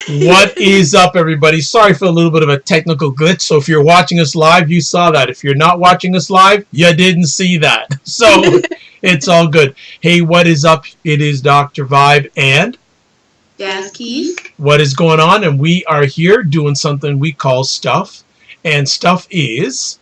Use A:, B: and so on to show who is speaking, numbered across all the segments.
A: What is up, everybody? Sorry for a little bit of a technical glitch. So if you're watching us live, you saw that. If you're not watching us live, you didn't see that. So it's all good. Hey, what is up? It is Dr. Vibe and
B: Jazz Keys.
A: What is going on? And we are here doing something we call Stuff. And Stuff is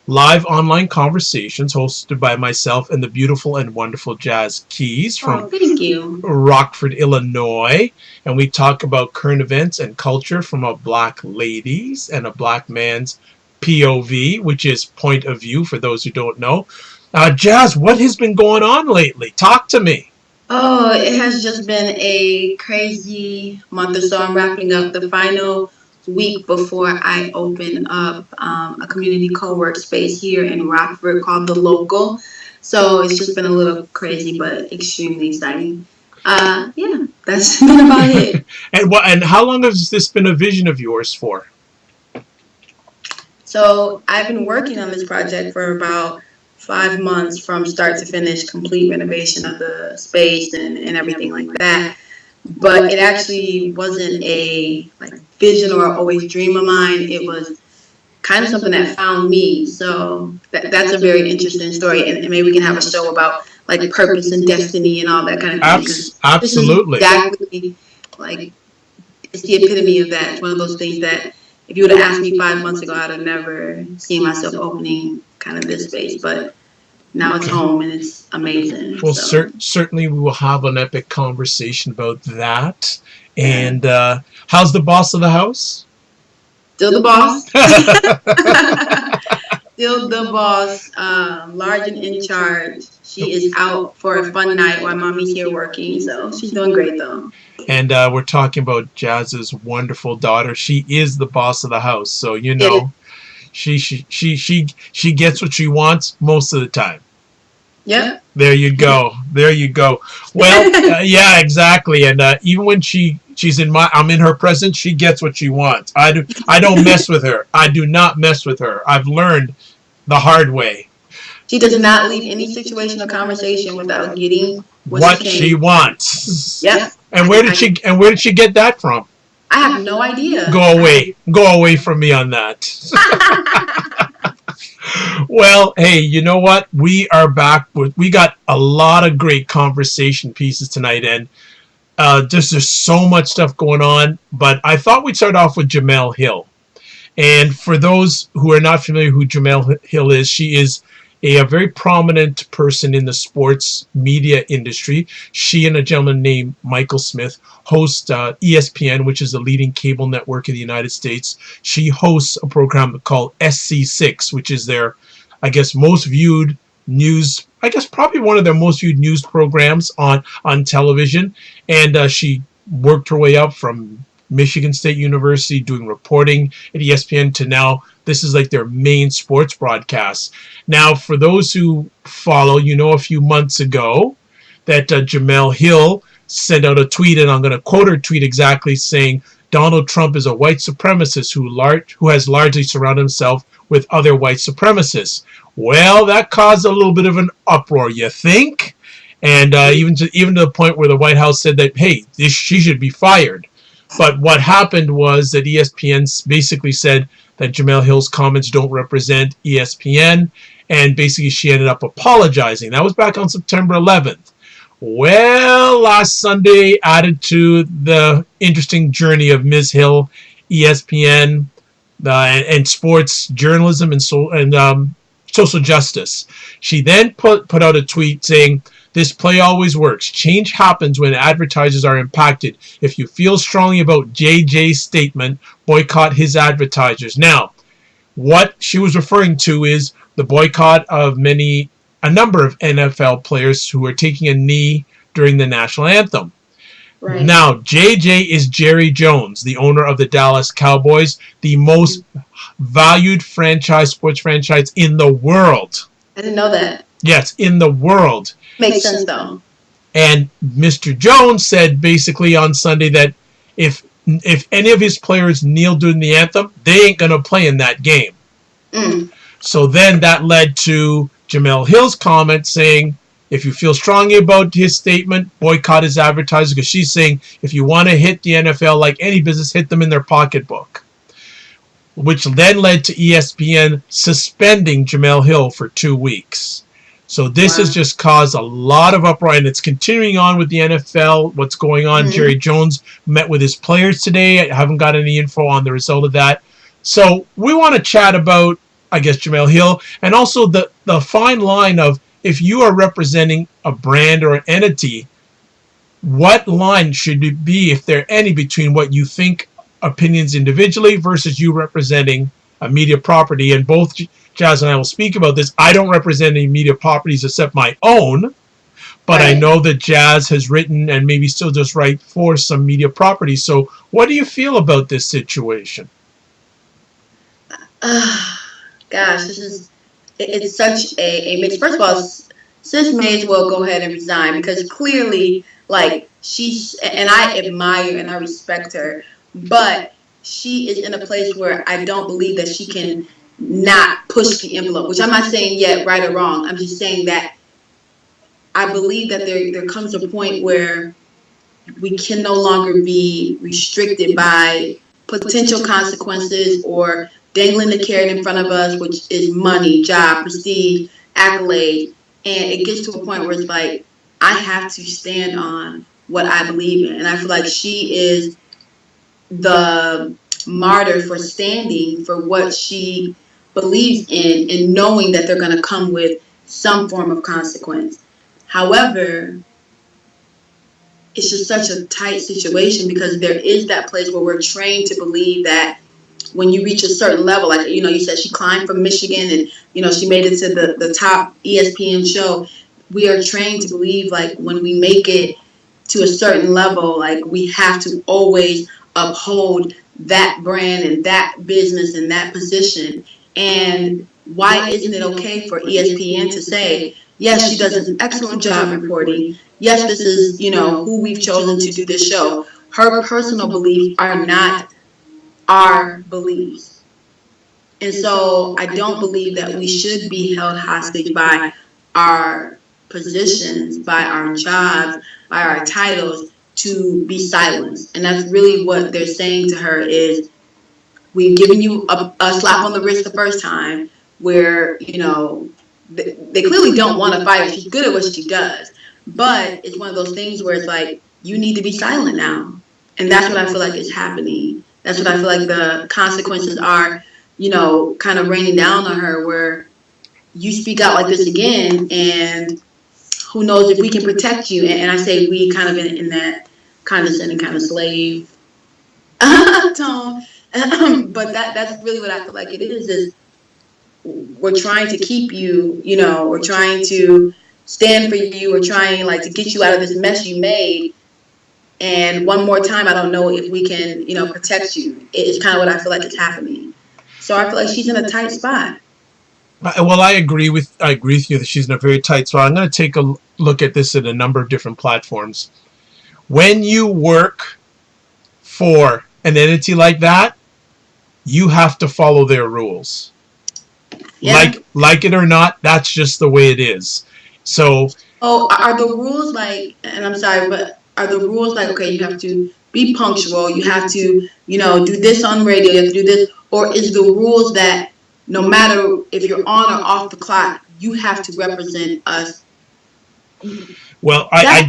A: live online conversations hosted by myself and the beautiful and wonderful Jazz Keys from
B: thank you.
A: Rockford, Illinois. And we talk about current events and culture from a black lady's and a black man's POV, which is point of view for those who don't know. Jazz, what has been going on lately? Talk to me.
B: Oh, it has just been a crazy month or so. I'm wrapping up the final week before I open up a community co-work space here in Rockford called The Local. So it's just been a little crazy, but extremely exciting. Yeah, that's been about it.
A: And how long has this been a vision of yours for?
B: So I've been working on this project for about 5 months from start to finish, complete renovation of the space and everything like that. But it actually wasn't a vision or always dream of mine. It was kind of something that found me. So that's a very interesting story, and maybe we can have a show about purpose and destiny and all that kind of thing.
A: Absolutely.
B: This is exactly it's the epitome of that. It's one of those things that if you would have asked me 5 months ago, I'd have never seen myself opening kind of this space. But now it's home and it's amazing.
A: Well, certainly we will have an epic conversation about that. And how's the boss of the house?
B: Still the boss. Still the boss. Large and in charge. She is out for a fun night while mommy's here working. So she's doing great though.
A: And we're talking about Jazz's wonderful daughter. She is the boss of the house. So you know. She gets what she wants most of the time.
B: Yeah.
A: There you go. There you go. Well, yeah, exactly. And even when I'm in her presence, she gets what she wants. I don't mess with her. I do not mess with her. I've learned the hard way.
B: She does not leave any situation or conversation without getting
A: what she wants.
B: Yeah.
A: And where did she get that from?
B: I have no idea.
A: Go away from me on that. Well, hey, you know what? We are back. We got a lot of great conversation pieces tonight, and there's so much stuff going on. But I thought we'd start off with Jemele Hill. And for those who are not familiar who Jemele Hill is, she is a very prominent person in the sports media industry. She and a gentleman named Michael Smith host ESPN, which is the leading cable network in the United States. She hosts a program called SC6, which is their, I guess, most viewed news, I guess probably one of their most viewed news programs on television. And she worked her way up from Michigan State University doing reporting at ESPN to now this is like their main sports broadcast. Now, for those who follow, a few months ago that Jemele Hill sent out a tweet, and I'm going to quote her tweet exactly, saying Donald Trump is a white supremacist who has largely surrounded himself with other white supremacists. Well, that caused a little bit of an uproar, you think? And even to the point where the White House said that, hey, she should be fired. But what happened was that ESPN basically said that Jemele Hill's comments don't represent ESPN, and basically she ended up apologizing. That was back on September 11th. Well, last Sunday, added to the interesting journey of Ms. Hill, ESPN, and sports journalism and social justice. She then put out a tweet saying, "This play always works. Change happens when advertisers are impacted. If you feel strongly about JJ's statement, boycott his advertisers." Now, what she was referring to is the boycott of a number of NFL players who were taking a knee during the national anthem. Right. Now, JJ is Jerry Jones, the owner of the Dallas Cowboys, the most valued sports franchise in the world.
B: I didn't know that.
A: Yes, in the world.
B: Makes sense, though.
A: And Mr. Jones said basically on Sunday that if any of his players kneel during the anthem, they ain't going to play in that game. So then that led to Jemele Hill's comment saying, If you feel strongly about his statement, boycott his advertising, because she's saying if you want to hit the NFL like any business, hit them in their pocketbook, which then led to ESPN suspending Jemele Hill for 2 weeks. So this has just caused a lot of uproar, and it's continuing on with the NFL. What's going on? Jerry Jones met with his players today. I haven't got any info on the result of that. So we want to chat about, I guess, Jemele Hill, and also the fine line of, if you are representing a brand or an entity, what line should it be, if there any, between what you think opinions individually versus you representing a media property? And both Jazz and I will speak about this. I don't represent any media properties except my own, but I know that Jazz has written and maybe still just write for some media properties. So what do you feel about this situation?
B: Gosh, it's such a mix. First of all, sis may as well go ahead and resign, because clearly, like, and I admire and I respect her, but she is in a place where I don't believe that she can not push the envelope, which I'm not saying yet right or wrong. I'm just saying that I believe that there comes a point where we can no longer be restricted by potential consequences or dangling the carrot in front of us, which is money, job, prestige, accolade. And it gets to a point where it's like, I have to stand on what I believe in. And I feel like she is the martyr for standing for what she believes in, and knowing that they're going to come with some form of consequence. However, it's just such a tight situation, because there is that place where we're trained to believe that when you reach a certain level, like, you said she climbed from Michigan and, she made it to the top ESPN show. We are trained to believe, like, when we make it to a certain level, like, we have to always uphold that brand and that business and that position. And why isn't it okay for ESPN to say, yes, she does an excellent job reporting. Yes, this is, who we've chosen to do this show. Her personal beliefs are not our beliefs. And so I don't believe that we should be held hostage by our positions, by our jobs, by our titles, to be silenced. And that's really what they're saying to her is, we've given you a slap on the wrist the first time, where, they clearly don't want to fight her. She's good at what she does. But it's one of those things where it's like, you need to be silent now. And that's what I feel like is happening. That's what I feel like the consequences are, kind of raining down on her, where you speak out like this again, and who knows if we can protect you. And I say we kind of in that condescending kind of slave tone. But that's really what I feel like it is we're trying to keep you, we're trying to stand for you, we're trying, like, to get you out of this mess you made. And one more time, I don't know if we can, protect you. It's kind of what I feel like is happening. So I feel like she's in a tight spot.
A: Well, I agree with you that she's in a very tight spot. I'm going to take a look at this in a number of different platforms. When you work for an entity like that, you have to follow their rules. Yeah. Like it or not, that's just the way it is. So,
B: are the rules like, and I'm sorry, but are the rules like, okay, you have to be punctual, you have to, do this on radio, you have to do this, or is the rules that no matter if you're on or off the clock, you have to represent us?
A: Well, I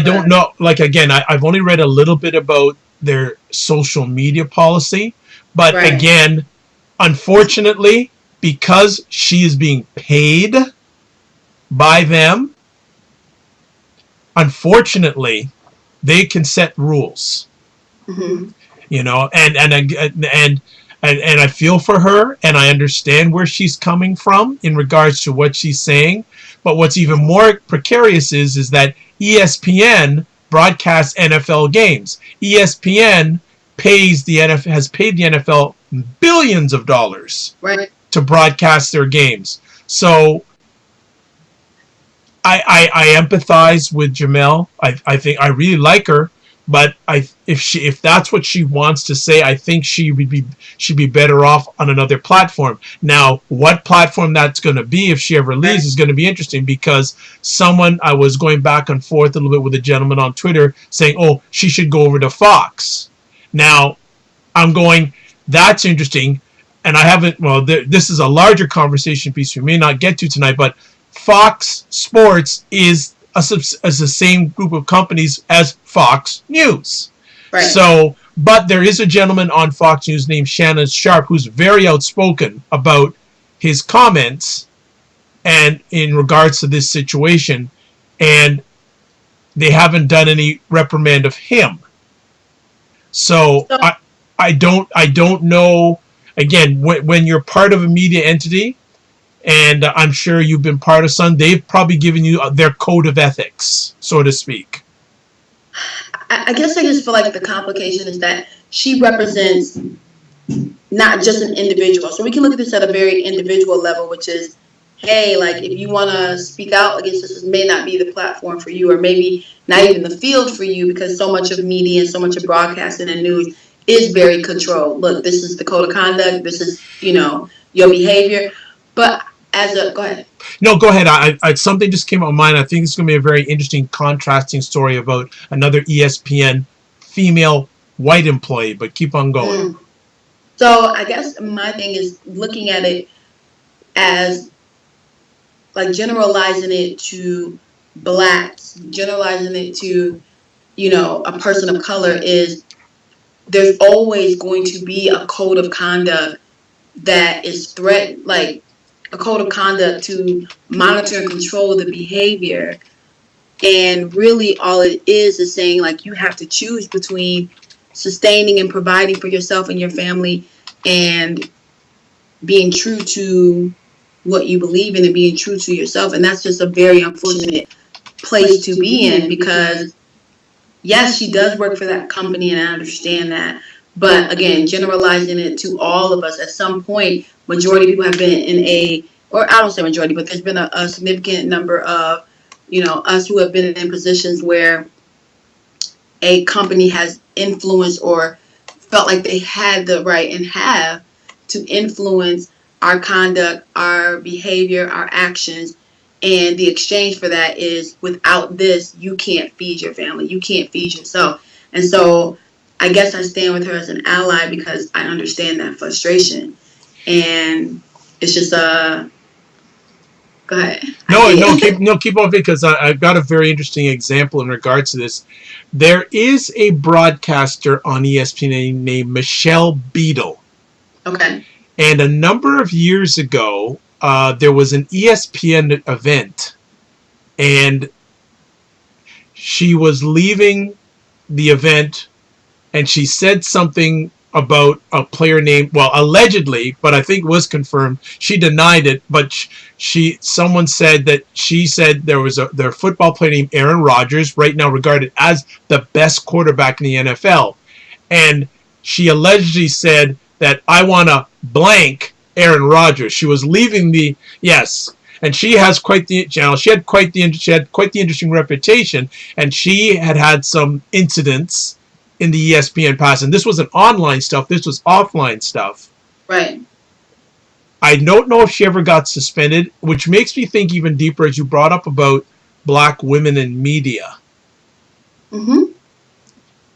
A: don't know. Like, again, I've only read a little bit about their social media policy, but again, unfortunately, because she is being paid by them, unfortunately, they can set rules. Mm-hmm. And I feel for her, and I understand where she's coming from in regards to what she's saying. But what's even more precarious is that ESPN broadcasts NFL games. ESPN has paid the NFL billions of dollars to broadcast their games. So I empathize with Jemele. I think I really like her, But if that's what she wants to say, I think she'd be better off on another platform. Now, what platform that's going to be if she ever leaves is going to be interesting, because someone, I was going back and forth a little bit with a gentleman on Twitter saying, oh, she should go over to Fox. Now, I'm going, that's interesting. And I haven't, well, this is a larger conversation piece we may not get to tonight, but Fox Sports is the same group of companies as Fox News. Right. So, but there is a gentleman on Fox News named Shannon Sharp who's very outspoken about his comments and in regards to this situation, and they haven't done any reprimand of him. So I don't know. Again, when you're part of a media entity, and I'm sure you've been part of some, they've probably given you their code of ethics, so to speak.
B: I guess I just feel like the complication is that she represents not just an individual. So we can look at this at a very individual level, which is, hey, like if you want to speak out against this may not be the platform for you, or maybe not even the field for you, because so much of media and so much of broadcasting and news is very controlled. Look, this is the code of conduct. This is, your behavior. But go ahead.
A: No, go ahead. I something just came up in mind. I think it's going to be a very interesting contrasting story about another ESPN female white employee, but keep on going.
B: So I guess my thing is looking at it as like generalizing it to blacks, generalizing it to, a person of color, is there's always going to be a code of conduct that is like a code of conduct to monitor and control the behavior. And really all it is saying, like, you have to choose between sustaining and providing for yourself and your family and being true to what you believe in and being true to yourself. And that's just a very unfortunate place to be in, because yes, she does work for that company and I understand that. But again, generalizing it to all of us, at some point, majority of people have been in or I don't say majority, but there's been a significant number of, us who have been in positions where a company has influenced or felt like they had the right and have to influence our conduct, our behavior, our actions. And the exchange for that is, without this, you can't feed your family. You can't feed yourself. And so I guess I stand with her as an ally because I understand that frustration. And it's just go ahead.
A: Keep on, because I've got a very interesting example in regards to this. There is a broadcaster on ESPN named Michelle Beadle.
B: Okay.
A: And a number of years ago, there was an ESPN event, and she was leaving the event, and she said something about a player named, well, allegedly, but I think was confirmed. She denied it, but someone said that she said there was their football player named Aaron Rodgers, right now regarded as the best quarterback in the NFL, and she allegedly said that I want to blank Aaron Rodgers. She was leaving and she has quite the channel. She had quite the interesting reputation, and she had some incidents in the ESPN past, and this wasn't online stuff. This was offline stuff.
B: Right.
A: I don't know if she ever got suspended, which makes me think even deeper, as you brought up about black women in media.
B: Mm-hmm.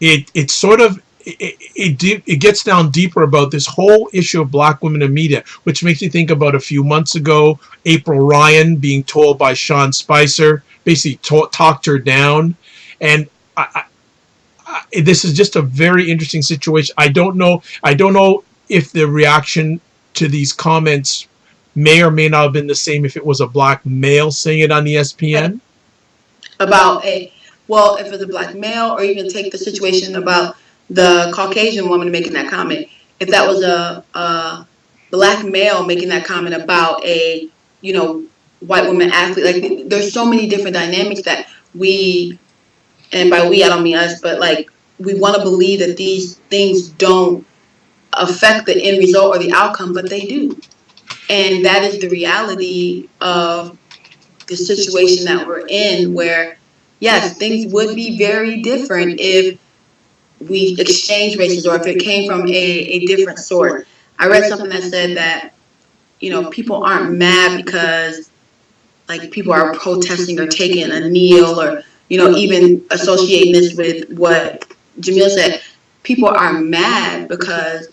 A: It sort of it gets down deeper about this whole issue of black women in media, which makes me think about a few months ago, April Ryan being told by Sean Spicer, basically talked her down, and this is just a very interesting situation. I don't know if the reaction to these comments may or may not have been the same if it was a black male saying it on ESPN.
B: About if it's a black male, or even take the situation about the Caucasian woman making that comment. If that was a black male making that comment about a, white woman athlete, like there's so many different dynamics that we, and by we I don't mean us, but like we want to believe that these things don't affect the end result or the outcome, but they do. And that is the reality of the situation that we're in, where yes, things would be very different if we exchange races, or if it came from a different source. I read something that said that, people aren't mad because like people are protesting or taking a kneel, or even associating this with what Jamil said. People are mad because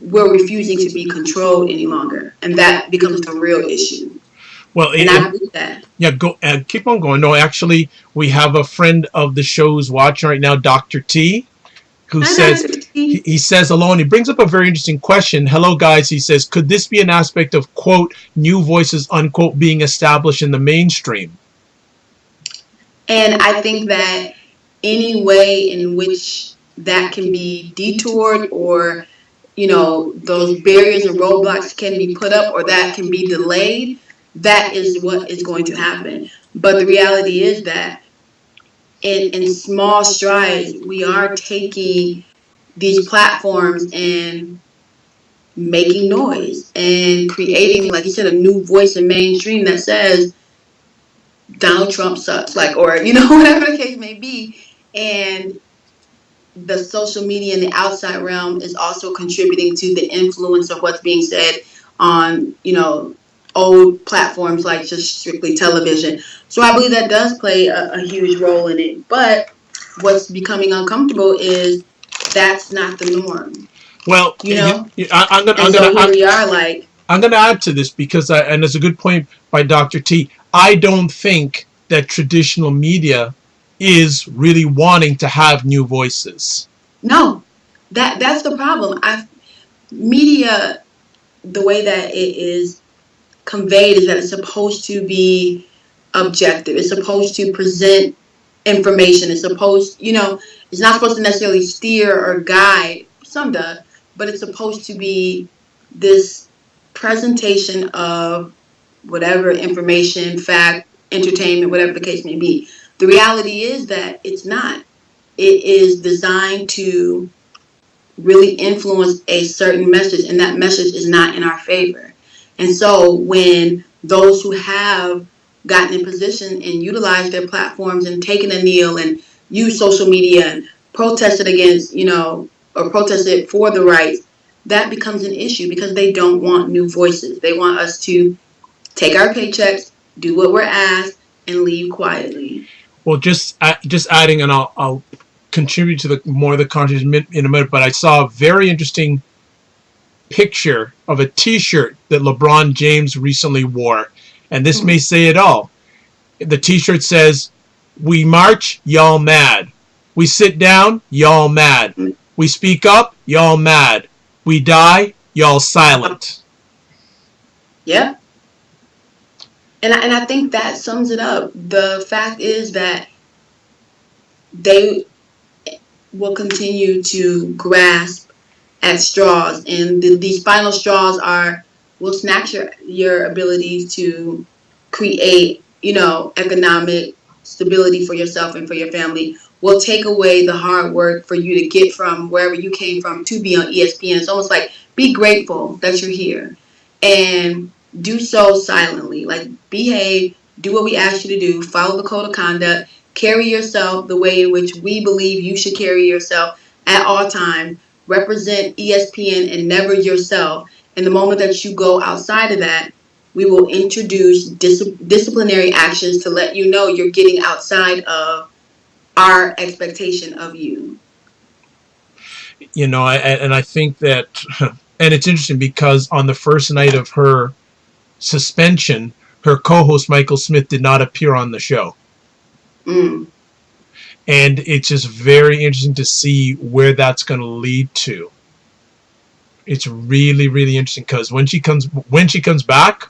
B: we're refusing to be controlled any longer, and that becomes the real issue.
A: Well,
B: And I believe that.
A: yeah, go keep on going. No, actually, we have a friend of the show's watching right now, Dr. T, who
B: Hi,
A: says
B: Dr. T.
A: he says alone. He brings up a very interesting question. Hello, guys. He says, could this be an aspect of quote new voices unquote being established in the mainstream?
B: And I think that any way in which that can be detoured, or those barriers and roadblocks can be put up, or that can be delayed, that is what is going to happen. But the reality is that in small strides, we are taking these platforms and making noise and creating, like you said, a new voice in mainstream that says Donald Trump sucks, like, or whatever the case may be. And the social media and the outside realm is also contributing to the influence of what's being said on old platforms like just strictly television. So I believe that does play a huge role in it. But what's becoming uncomfortable is that's not the norm.
A: Well, I'm gonna
B: And so here we are, like,
A: I'm gonna add to this because and it's a good point by Dr. T. I don't think that traditional media is really wanting to have new voices.
B: No, that's the problem. Media, the way that it is conveyed is that it's supposed to be objective. It's supposed to present information. It's supposed, it's not supposed to necessarily steer or guide. Some does, but it's supposed to be this presentation of whatever information, fact, entertainment, whatever the case may be. The reality is that it's not. It is designed to really influence a certain message, and that message is not in our favor. And so when those who have gotten in position and utilized their platforms and taken a kneel and used social media and protested against, or protested for the rights, that becomes an issue because they don't want new voices. They want us to take our paychecks, do what we're asked, and leave quietly.
A: Well, just adding, and I'll contribute to the more of the conversation in a minute. But I saw a very interesting picture of a T-shirt that LeBron James recently wore, and this may say it all. The T-shirt says, "We march, y'all mad. We sit down, y'all mad. We speak up, y'all mad. We die, y'all silent."
B: Yeah. And I think that sums it up. The fact is that they will continue to grasp at straws, and these final straws will snatch your ability to create, economic stability for yourself and for your family. Will take away the hard work for you to get from wherever you came from to be on ESPN. It's almost like, be grateful that you're here, and do so silently. Like, behave, do what we ask you to do, follow the code of conduct, carry yourself the way in which we believe you should carry yourself at all times. Represent ESPN and never yourself. And the moment that you go outside of that, we will introduce disciplinary actions to let you know you're getting outside of our expectation of you.
A: I think that, and it's interesting because on the first night of her suspension, her co-host Michael Smith did not appear on the show. And it's just very interesting to see where that's going to lead to. It's really, really interesting because when she comes back,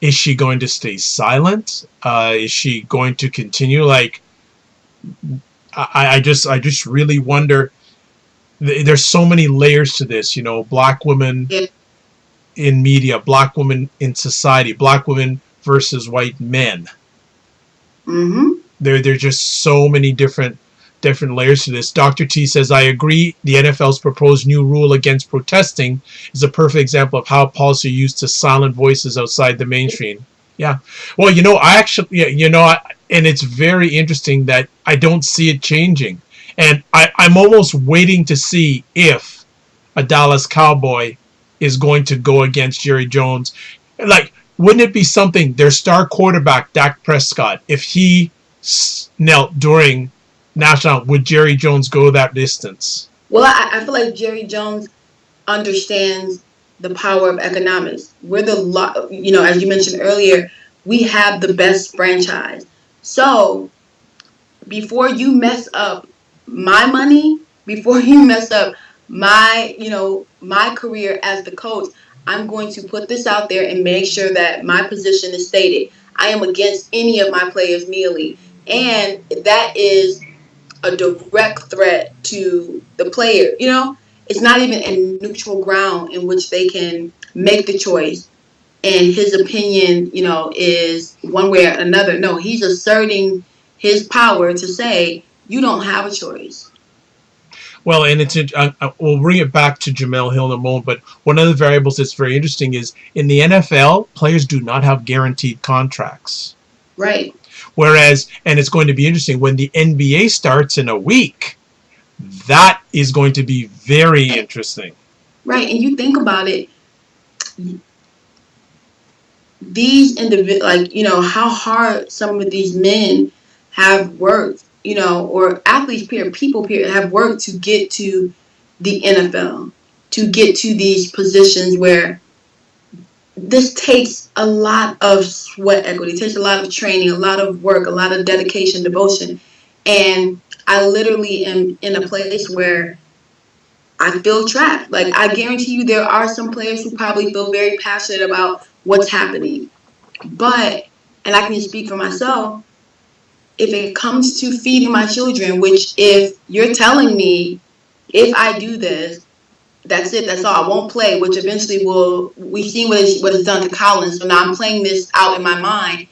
A: is she going to stay silent? Is she going to continue? Like, I just really wonder. There's so many layers to this. Black women in media, black women in society, black women versus white men. There's just so many different layers to this. Dr. T says, I agree. The NFL's proposed new rule against protesting is a perfect example of how policy used to silence voices outside the mainstream. Yeah. Well, I actually, and it's very interesting that I don't see it changing. And I'm almost waiting to see if a Dallas Cowboy is going to go against Jerry Jones. Like, wouldn't it be something, their star quarterback, Dak Prescott, if he knelt during national, would Jerry Jones go that distance?
B: Well, I feel like Jerry Jones understands the power of economics. We're as you mentioned earlier, we have the best franchise. So before you mess up my money, before you mess up my career as the coach, I'm going to put this out there and make sure that my position is stated. I am against any of my players kneeling. And that is a direct threat to the player. It's not even a neutral ground in which they can make the choice and his opinion, is one way or another. No, he's asserting his power to say you don't have a choice.
A: Well, and we'll bring it back to Jamel Hill in a moment, but one of the variables that's very interesting is in the NFL, players do not have guaranteed contracts.
B: Right.
A: Whereas, and it's going to be interesting, when the NBA starts in a week, that is going to be very interesting.
B: Right, and you think about it, these individuals, how hard some of these men have worked, or athletes, people, have worked to get to the NFL, to get to these positions where this takes a lot of sweat equity, it takes a lot of training, a lot of work, a lot of dedication, devotion. And I literally am in a place where I feel trapped. Like, I guarantee you there are some players who probably feel very passionate about what's happening. But, and I can speak for myself, if it comes to feeding my children, which if you're telling me if I do this, that's it, that's all, I won't play, which eventually we've seen what it's done to Collins, so now I'm playing this out in my mind,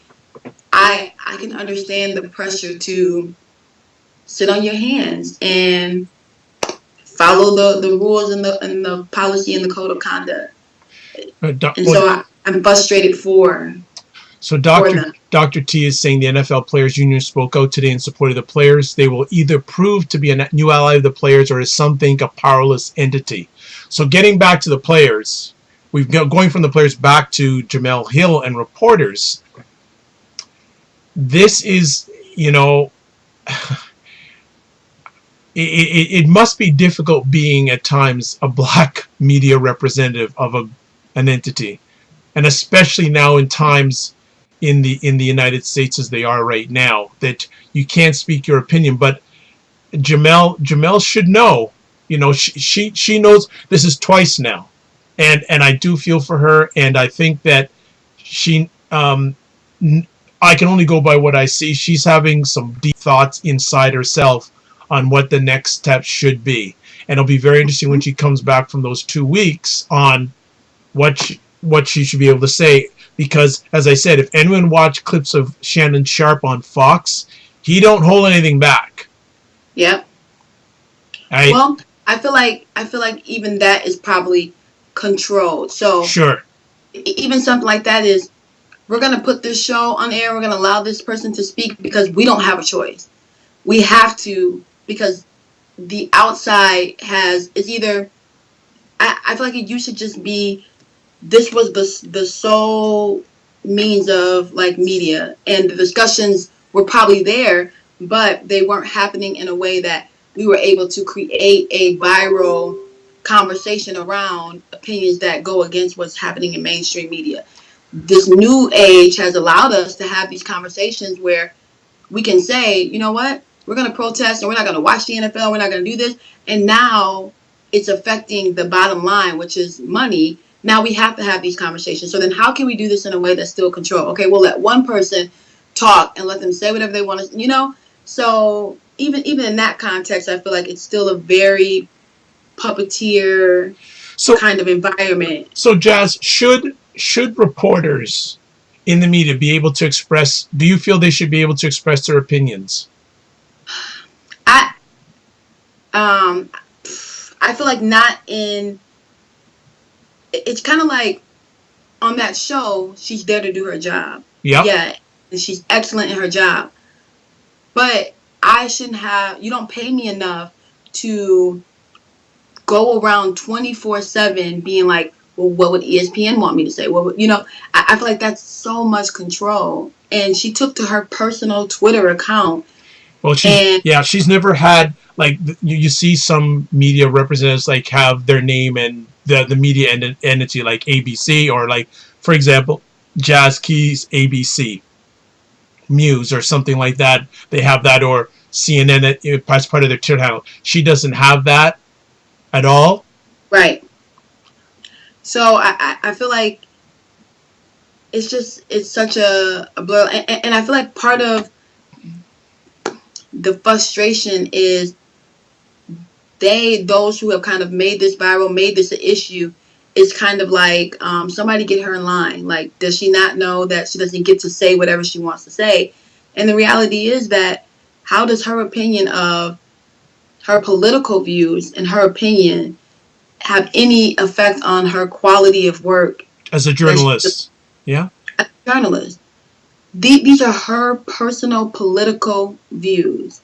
B: I can understand the pressure to sit on your hands and follow the rules and the policy and the code of conduct. And so I'm frustrated for
A: Dr. T is saying the NFL Players Union spoke out today in support of the players. They will either prove to be a new ally of the players or, as some think, a powerless entity. So getting back to the players, going from the players back to Jamel Hill and reporters. This is, it must be difficult being at times a black media representative of an entity, and especially now in times in the United States as they are right now, that you can't speak your opinion. But Jamel should know, she knows this is twice now, and I do feel for her, and I think that she I can only go by what I see. She's having some deep thoughts inside herself on what the next step should be. And it'll be very interesting when she comes back from those 2 weeks on what she should be able to say. Because, as I said, if anyone watched clips of Shannon Sharp on Fox, he don't hold anything back.
B: Yep. Well, I feel like even that is probably controlled. So
A: sure,
B: even something like that is, we're going to put this show on air, we're going to allow this person to speak because we don't have a choice. We have to, because the outside is either, I feel like it used to just be, this was the sole means of like media, and the discussions were probably there, but they weren't happening in a way that we were able to create a viral conversation around opinions that go against what's happening in mainstream media. This new age has allowed us to have these conversations where we can say, you know what, we're going to protest and we're not going to watch the NFL, we're not going to do this. And now it's affecting the bottom line, which is money. Now we have to have these conversations. So then how can we do this in a way that's still controlled? Okay, we'll let one person talk and let them say whatever they want to, So even in that context, I feel like it's still a very puppeteer kind of environment.
A: So, Jazz, should reporters in the media be able to express, do you feel they should be able to express their opinions?
B: I feel like not in, it's kind of like on that show, she's there to do her job.
A: Yep.
B: Yeah. And she's excellent in her job. But I shouldn't have. You don't pay me enough to go around 24/7 being like, well, what would ESPN want me to say? What would, I feel like that's so much control. And she took to her personal Twitter account
A: Well,
B: and
A: she's never had like you see some media representatives like have their name and the media entity like ABC or like for example Jazz Keys ABC Muse or something like that. They have that or CNN as part of their Twitter handle. She doesn't have that at all.
B: right. So I feel like it's such a blur, and I feel like part of the frustration is those who have kind of made this viral, made this an issue, it's kind of like somebody get her in line. Like, does she not know that she doesn't get to say whatever she wants to say? And the reality is that how does her opinion of her political views and her opinion have any effect on her quality of work
A: As a journalist, yeah.
B: as a journalist? These are her personal political views.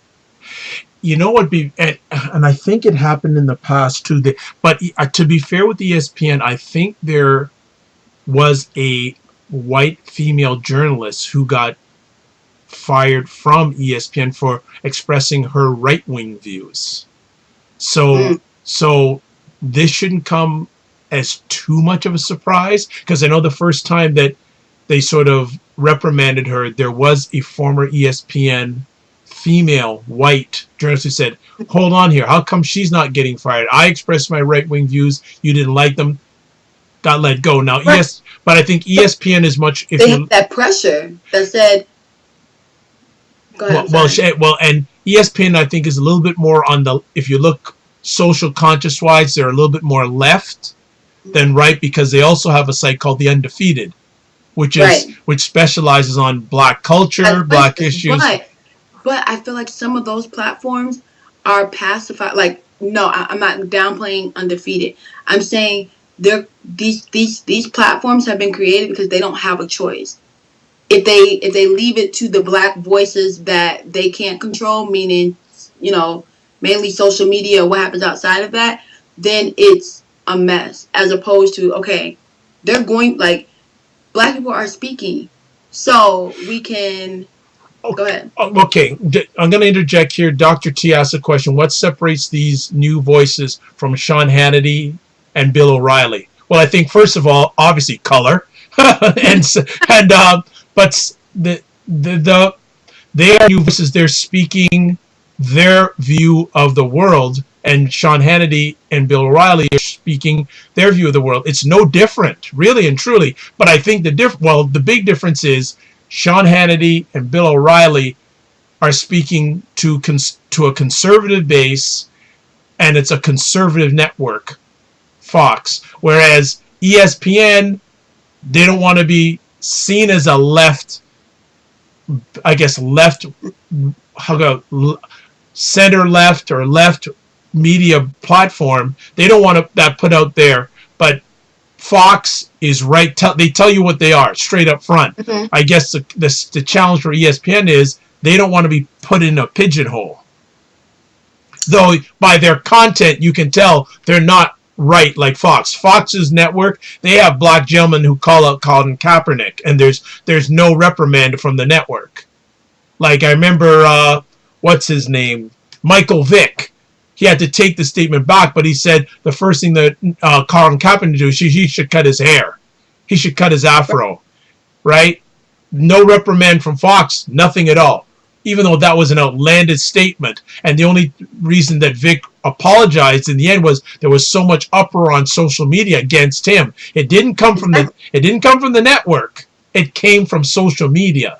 A: You know what be and I think it happened in the past too. But to be fair with ESPN, I think there was a white female journalist who got fired from ESPN for expressing her right wing views. So
B: Mm.
A: so this shouldn't come as too much of a surprise because I know the first time that they sort of reprimanded her, there was a former ESPN female white journalist who said, "Hold on here, how come she's not getting fired? I expressed my right wing views. You didn't like them. Got let go." Now,
B: Right.
A: but I think ESPN is much. If
B: They
A: you
B: had that pressure that said, go ahead, I'm sorry.
A: and ESPN I think is a little bit more on the. If you look social conscious wise, they're a little bit more left than right because they also have a site called The Undefeated,
B: Right.
A: which specializes on black culture, black issues.
B: But I feel like some of those platforms are pacified. Like, no, I'm not downplaying Undefeated. I'm saying these platforms have been created because they don't have a choice. If they leave it to the black voices that they can't control, meaning, you know, mainly social media, what happens outside of that, then it's a mess. As opposed to, okay, they're going, like, black people are speaking, so we can go ahead.
A: Okay, I'm going to interject here. Dr. T asked a question. What separates these new voices from Sean Hannity and Bill O'Reilly? Well, I think first of all, obviously color, and but they are new voices. They're speaking their view of the world, and Sean Hannity and Bill O'Reilly are speaking their view of the world. It's no different, really and truly. But I think the big difference is Sean Hannity and Bill O'Reilly are speaking to a conservative base, and it's a conservative network, Fox. Whereas ESPN, they don't want to be seen as a left, I guess left, how go center left or left media platform. They don't want that put out there, but Fox is right. They tell you what they are straight up front.
B: Mm-hmm.
A: I guess the challenge for ESPN is they don't want to be put in a pigeonhole. Though by their content, you can tell they're not right like Fox. Fox's network, they have black gentlemen who call out Colin Kaepernick, and there's no reprimand from the network. Like I remember, what's his name, Michael Vick. He had to take the statement back, but he said the first thing that Colin Kaepernick do is he should cut his hair. He should cut his afro, right? No reprimand from Fox, nothing at all. Even though that was an outlandish statement. And the only reason that Vic apologized in the end was there was so much uproar on social media against him. It didn't come from the network. It came from social media.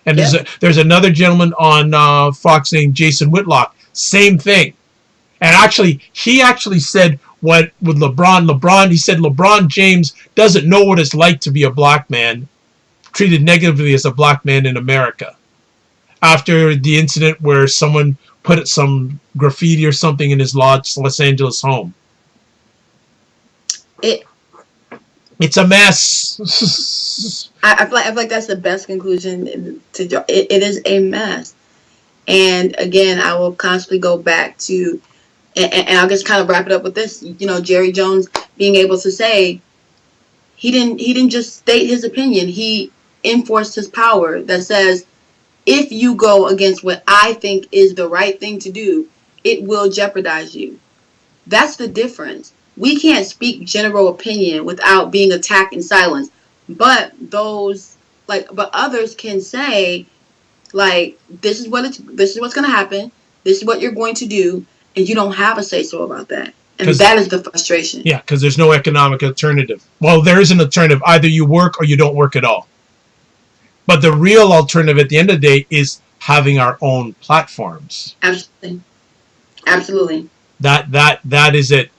A: And there's another gentleman on Fox named Jason Whitlock. Same thing. And he actually said what with LeBron, he said LeBron James doesn't know what it's like to be a black man, treated negatively as a black man in America. After the incident where someone put some graffiti or something in his Los Angeles home. It's a mess.
B: I feel like that's the best conclusion. It is a mess. And again, I will constantly go back to, and I'll just kind of wrap it up with this. Jerry Jones being able to say he didn't just state his opinion. He enforced his power that says, if you go against what I think is the right thing to do, it will jeopardize you. That's the difference. We can't speak general opinion without being attacked and silenced. But but others can say, like, this is what's going to happen. This is what you're going to do, and you don't have a say so about that. And that is the frustration.
A: Yeah, because there's no economic alternative. Well, there is an alternative. Either you work or you don't work at all. But the real alternative at the end of the day is having our own platforms.
B: Absolutely. Absolutely.
A: That is it.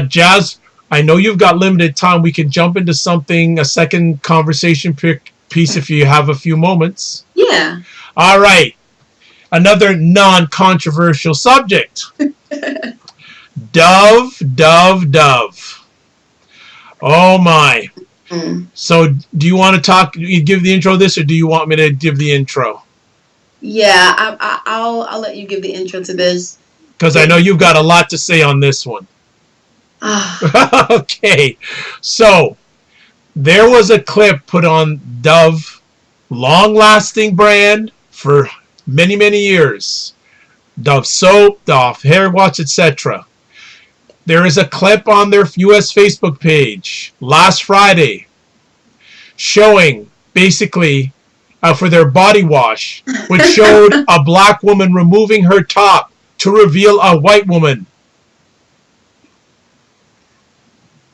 A: Jazz, I know you've got limited time. We can jump into a second conversation piece if you have a few moments.
B: Yeah.
A: All right. Another non-controversial subject. Dove. Oh my. So do you want to give the intro to this, or do you want me to give the intro?
B: Yeah, I'll let you give the intro to this.
A: Because I know you've got a lot to say on this one. Okay. So there was a clip put on Dove, long-lasting brand for many, many years. Dove soap, Dove hair wash, etc. There is a clip on their US Facebook page last Friday showing basically for their body wash, which showed a black woman removing her top to reveal a white woman.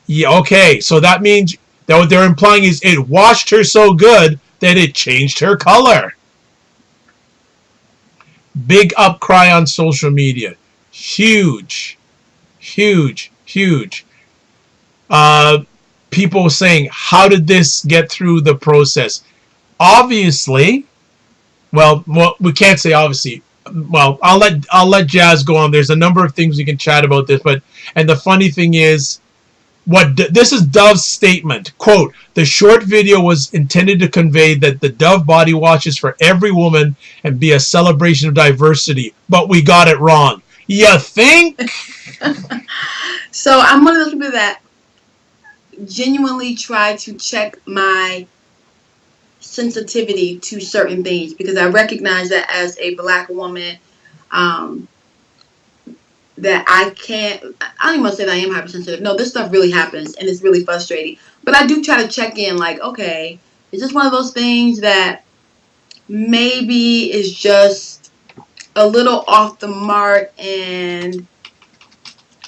A: Yeah, okay, so that means that what they're implying is it washed her so good that it changed her color. Big upcry on social media. Huge. People saying, how did this get through the process? Obviously, well, we can't say obviously. Well, I'll let Jazz go on. There's a number of things we can chat about this, and the funny thing is, this is Dove's statement. Quote, the short video was intended to convey that the Dove body wash is for every woman and be a celebration of diversity, but we got it wrong. You think?
B: So I'm one of those people that genuinely try to check my sensitivity to certain things, because I recognize that as a black woman, that I don't even want to say that I am hypersensitive. No, this stuff really happens and it's really frustrating. But I do try to check in, like, okay, is this one of those things that maybe is just a little off the mark and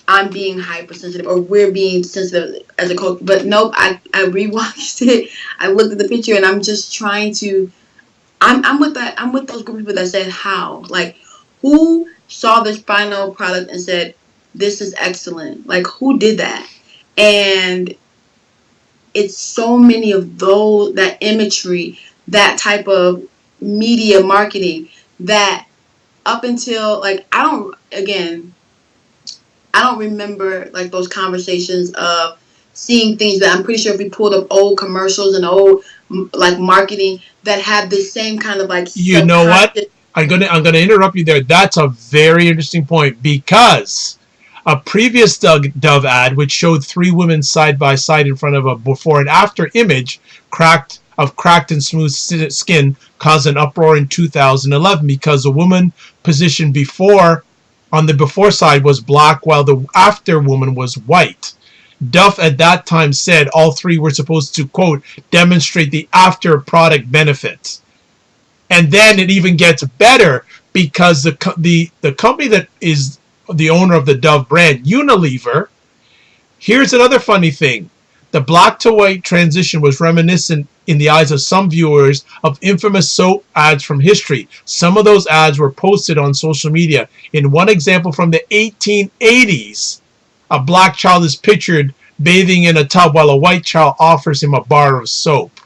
B: I'm being hypersensitive, or we're being sensitive as a coach? But nope, I rewatched it. I looked at the picture and I'm just trying to, I'm with those group of people that said, how? Like, who saw this final product and said, this is excellent? Like, who did that? And it's so many of that imagery, that type of media marketing, that up until, like, I don't remember, like, those conversations of seeing things that I'm pretty sure if we pulled up old commercials and old, like, marketing that have the same kind of, like,
A: you know what? I'm gonna interrupt you there. That's a very interesting point, because a previous Dove ad, which showed three women side by side in front of a before and after image, cracked and smooth skin, caused an uproar in 2011 because the woman positioned on the before side was black while the after woman was white. Duff at that time said all three were supposed to, quote, demonstrate the after product benefits. And then it even gets better, because the company that is the owner of the Dove brand, Unilever, here's another funny thing. The black to white transition was reminiscent in the eyes of some viewers of infamous soap ads from history. Some of those ads were posted on social media. In one example from the 1880s, a black child is pictured bathing in a tub while a white child offers him a bar of soap.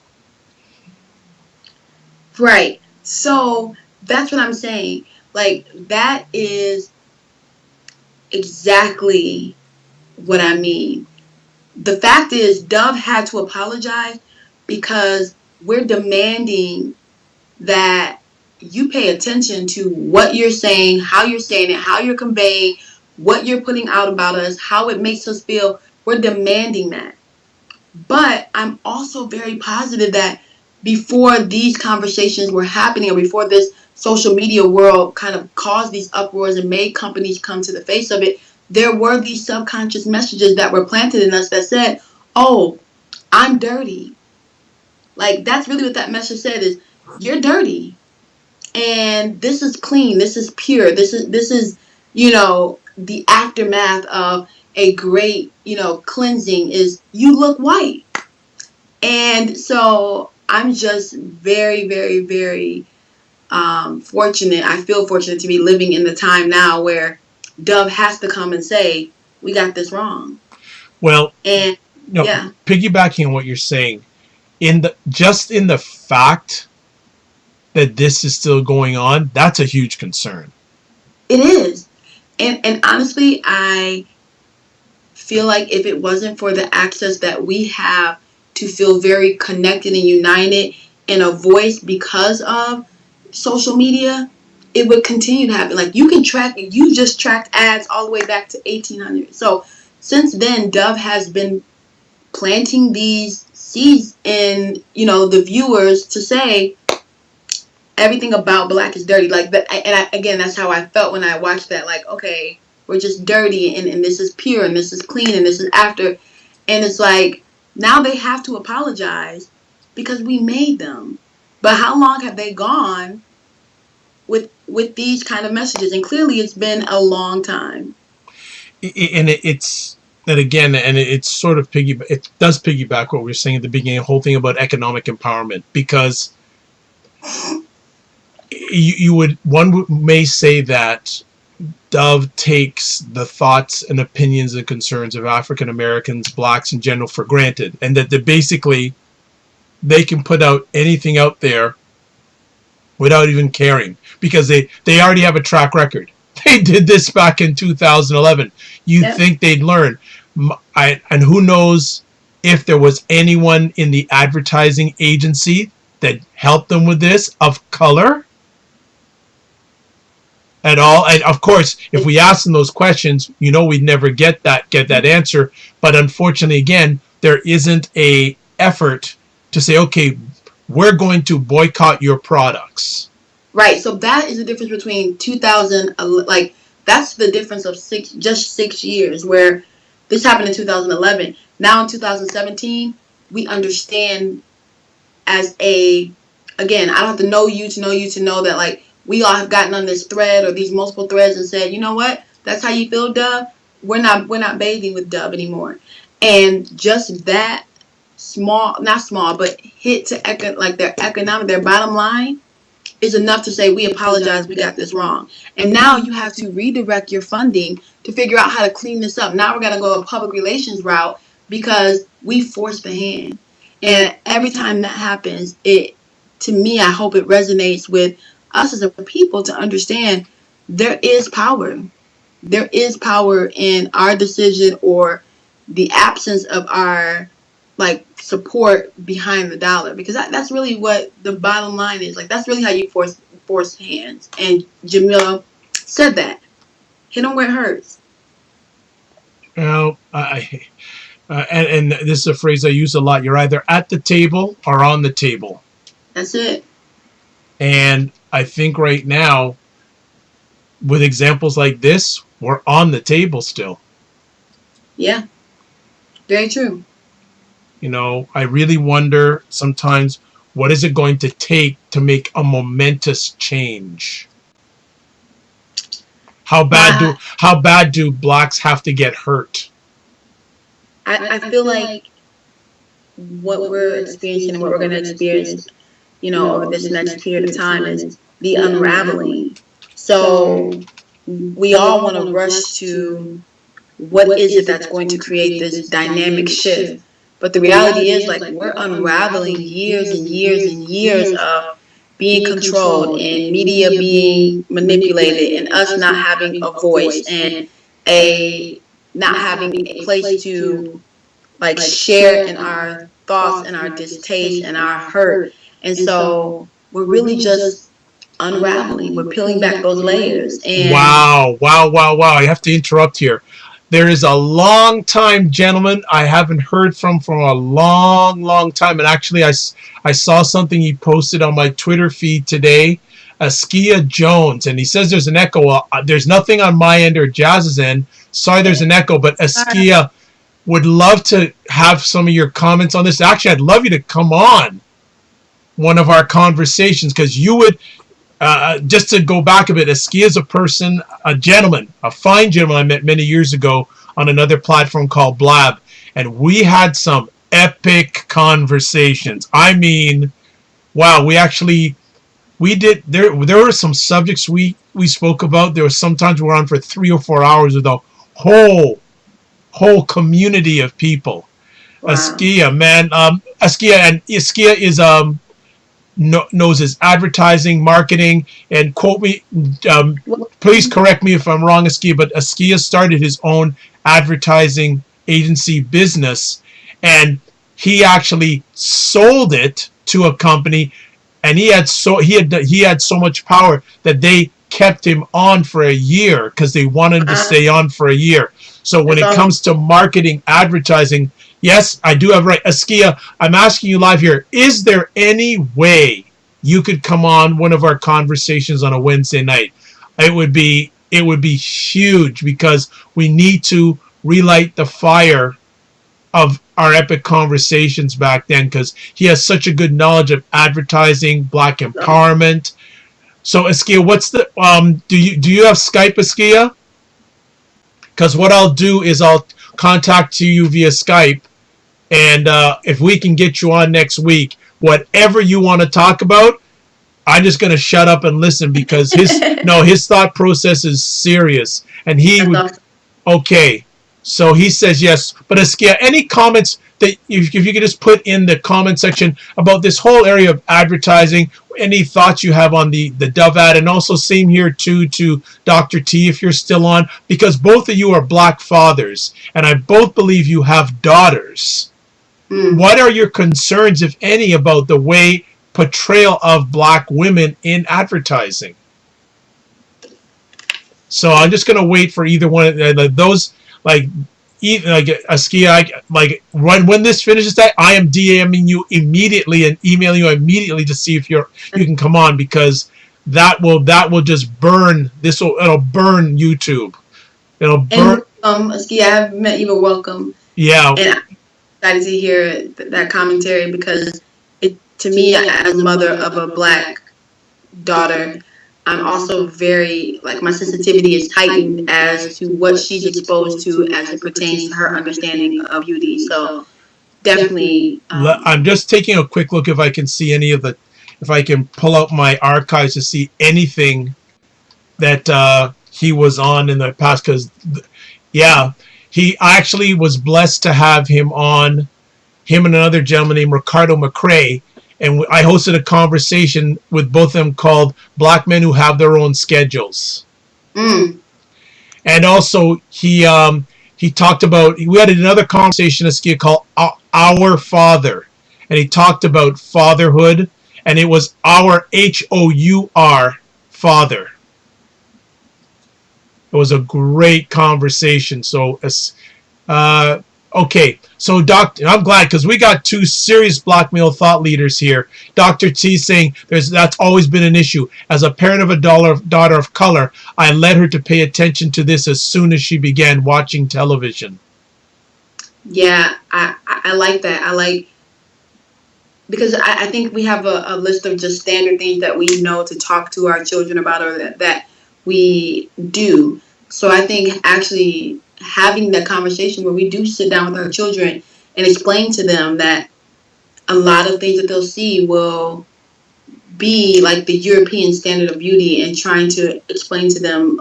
B: Right. So that's what I'm saying. Like, that is exactly what I mean. The fact is, Dove had to apologize because we're demanding that you pay attention to what you're saying, how you're saying it, how you're conveying, what you're putting out about us, how it makes us feel. We're demanding that. But I'm also very positive that before these conversations were happening, or before this social media world kind of caused these uproars and made companies come to the face of it, there were these subconscious messages that were planted in us that said, oh, I'm dirty. Like, that's really what that message said is, you're dirty. And this is clean. This is pure. This is, the aftermath of a great, cleansing is you look white. And so I'm just very, very, very fortunate. I feel fortunate to be living in the time now where Dove has to come and say, we got this wrong.
A: Well,
B: And
A: no,
B: yeah,
A: piggybacking on what you're saying, in the fact that this is still going on, that's a huge concern.
B: it is. And honestly, I feel like if it wasn't for the access that we have to feel very connected and united in a voice because of social media, it would continue to happen. Like, you just tracked ads all the way back to 1800. So since then, Dove has been planting these seeds in, the viewers to say everything about black is dirty. Like that. Again, that's how I felt when I watched that. Like, okay, we're just dirty, and this is pure, and this is clean, and this is after. And it's like, now they have to apologize because we made them. But how long have they gone with these kind of messages? And clearly it's been a long time.
A: And it's and again, and it's sort of it does piggyback what we were saying at the beginning, the whole thing about economic empowerment, because one may say that Dove takes the thoughts and opinions and concerns of African Americans, blacks in general, for granted, and that they can put out anything out there without even caring, because they already have a track record. They did this back in 2011. You
B: Yep.
A: think they'd learn? And who knows if there was anyone in the advertising agency that helped them with this of color at all. And of course, if we asked them those questions, we'd never get that answer. But unfortunately, again, there isn't a effort to say, okay, we're going to boycott your products.
B: Right. So that is the difference between 2000, like, that's the difference of just 6 years, where this happened in 2011. Now in 2017, we understand again, I don't have to know you to know that, like, we all have gotten on this thread or these multiple threads and said, you know what? That's how you feel, Dove. We're not bathing with Dove anymore. And just that small, not small, but hit to their bottom line is enough to say, we apologize, we got this wrong. And now you have to redirect your funding to figure out how to clean this up. Now we're going to go a public relations route because we forced the hand. And every time that happens, to me, I hope it resonates with us as a people to understand there is power. There is power in our decision, or the absence of our, like, support behind the dollar, because that's really what the bottom line is. Like, that's really how you force hands. And Jamila said that, hit them where it hurts.
A: Well, and this is a phrase I use a lot. You're either at the table or on the table.
B: That's it.
A: And I think right now, with examples like this, we're on the table still.
B: Yeah, very true.
A: I really wonder sometimes, what is it going to take to make a momentous change? How bad do blacks have to get hurt?
B: I feel like what we're experiencing and what we're going to experience, over this next period of time is the unraveling. So we all want to rush to what is it that's going to create this dynamic shift. But the reality is, like, we're unraveling years and years and years of being controlled and media being manipulated and us not having a voice and not having a place to, like, share in our thoughts and our distaste and our hurt. And so we're really just unraveling. We're peeling back those layers. And
A: Wow, wow, wow, wow. I have to interrupt here. There is a long time gentleman I haven't heard from for a long, long time. And actually, I saw something he posted on my Twitter feed today, Askia Jones. And he says there's an echo. Well, there's nothing on my end or Jazz's end. Sorry, there's an echo. But Askia, would love to have some of your comments on this. Actually, I'd love you to come on one of our conversations, because you would, just to go back a bit, Askia is a person, a gentleman, a fine gentleman I met many years ago on another platform called Blab, and we had some epic conversations. I mean, wow, we did, there were some subjects we spoke about. There was sometimes we were on for 3 or 4 hours with a whole community of people. Wow. Askia, man, Askia is knows his advertising, marketing, and quote me, please correct me if I'm wrong, Askia, but Askia started his own advertising agency business, and he actually sold it to a company, and he had so much power that they kept him on for a year because they wanted him to stay on for a year. So when it comes to marketing, advertising, yes, I do have right. Askia, I'm asking you live here. Is there any way you could come on one of our conversations on a Wednesday night? It would be huge, because we need to relight the fire of our epic conversations back then, because he has such a good knowledge of advertising, Black empowerment. So Askia, what's the do you have Skype, Askia? Because what I'll do is I'll contact you via Skype, and if we can get you on next week, whatever you want to talk about, I'm just going to shut up and listen, because his thought process is serious, and he would. Okay, so he says yes. But Askia, any comments that if you could just put in the comment section about this whole area of advertising, any thoughts you have on the Dove ad, and also same here too to Dr. T, if you're still on, because both of you are Black fathers, and I both believe you have daughters. What are your concerns, if any, about the way portrayal of Black women in advertising? So I'm just going to wait for either one of those, like Askia, when this finishes, that I am DMing you immediately and emailing you immediately to see if you can come on, because that will just burn. It'll burn YouTube. It'll burn.
B: And Askia, I haven't met you, but welcome.
A: Yeah.
B: And I'm excited to hear that commentary, because to me, as mother of a Black daughter, I'm also very, my sensitivity is heightened as to what she's exposed to as it pertains to her understanding of beauty. So definitely.
A: I'm just taking a quick look if I can see if I can pull out my archives to see anything that he was on in the past, because, yeah, I actually was blessed to have him on, him and another gentleman named Ricardo McCrae. And I hosted a conversation with both of them called Black Men Who Have Their Own Schedules. And also he talked about, we had another conversation called Our Father. And he talked about fatherhood, and it was our HOUR father. It was a great conversation. So okay, so I'm glad, because we got two serious Black male thought leaders here. Dr. T saying that's always been an issue. As a parent of a daughter of color, I led her to pay attention to this as soon as she began watching television.
B: Yeah, I like that. Because I think we have a list of just standard things that we know to talk to our children about, or that we do. So I think actually having that conversation where we do sit down with our children and explain to them that a lot of things that they'll see will be like the European standard of beauty, and trying to explain to them